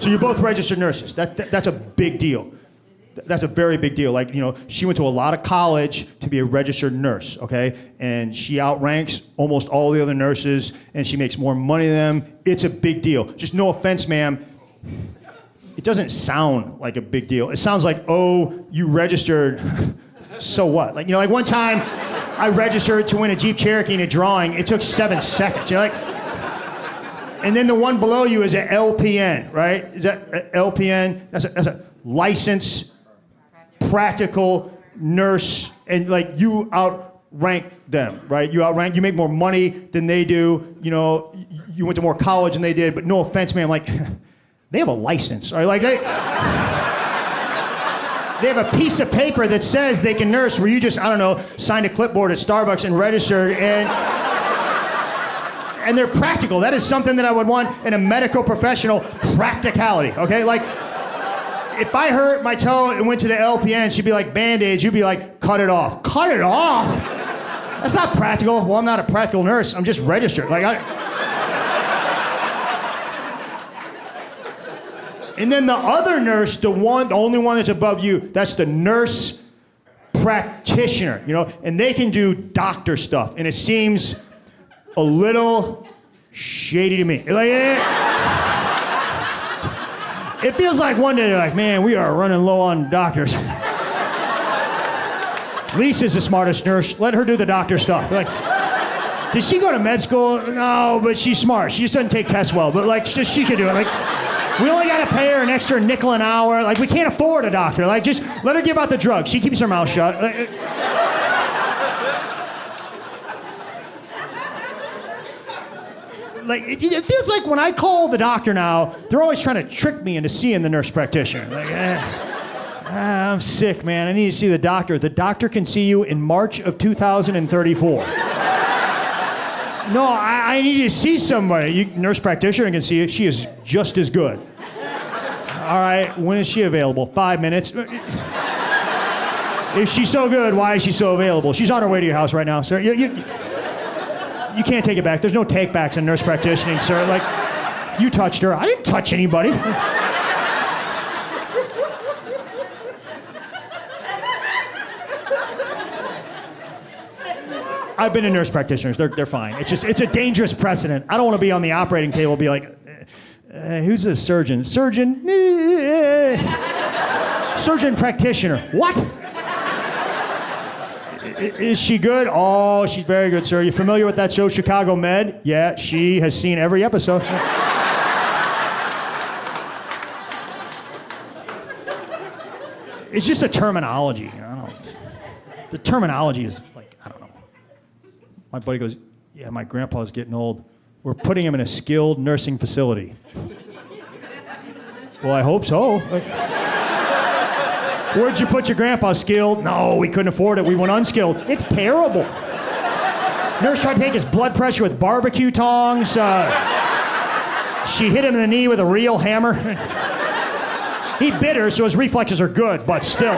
So you're both registered nurses. That's a big deal. That's a very big deal. Like, she went to a lot of college to be a registered nurse, okay? And she outranks almost all the other nurses, and she makes more money than them. It's a big deal. Just no offense, ma'am. It doesn't sound like a big deal. It sounds like, oh, you registered, so what? Like, like one time I registered to win a Jeep Cherokee in a drawing. It took 7 seconds. You're like, and then the one below you is an LPN, right? Is that LPN? That's a licensed, practical nurse, and like you outrank them, right? You make more money than they do. You went to more college than they did, but no offense, man, like, they have a license, right? Like they have a piece of paper that says they can nurse where you just, signed a clipboard at Starbucks and registered, and they're practical. That is something that I would want in a medical professional, practicality, okay? Like, if I hurt my toe and went to the LPN, she'd be like, Band-Aid, you'd be like, cut it off. Cut it off? That's not practical. Well, I'm not a practical nurse. I'm just registered. And then the other nurse, the only one that's above you, that's the nurse practitioner, and they can do doctor stuff, and it seems a little shady to me. It feels like one day they're like, man, we are running low on doctors. Lisa's the smartest nurse. Let her do the doctor stuff. Like, did she go to med school? No, but she's smart. She just doesn't take tests well, but she could do it. We only gotta pay her an extra nickel an hour. Like, we can't afford a doctor. Like, just let her give out the drugs. She keeps her mouth shut. Like, it feels like when I call the doctor now, they're always trying to trick me into seeing the nurse practitioner. Like, I'm sick, man. I need to see the doctor. The doctor can see you in March of 2034. No, I need to see somebody. Nurse practitioner can see you. She is just as good. All right, when is she available? 5 minutes. If she's so good, why is she so available? She's on her way to your house right now, sir. You can't take it back. There's no take-backs in nurse practitioning, sir. Like, you touched her. I didn't touch anybody. I've been to nurse practitioners. They're fine. It's a dangerous precedent. I don't want to be on the operating table and be like, who's a surgeon? Surgeon? Surgeon practitioner. What? Is she good? Oh, she's very good, sir. You familiar with that show, Chicago Med? Yeah, she has seen every episode. It's just a terminology. The terminology is like, I don't know. My buddy goes, yeah, my grandpa's getting old. We're putting him in a skilled nursing facility. Well, I hope so. Where'd you put your grandpa? Skilled? No, we couldn't afford it. We went unskilled. It's terrible. Nurse tried to take his blood pressure with barbecue tongs. She hit him in the knee with a real hammer. He bit her, so his reflexes are good, but still.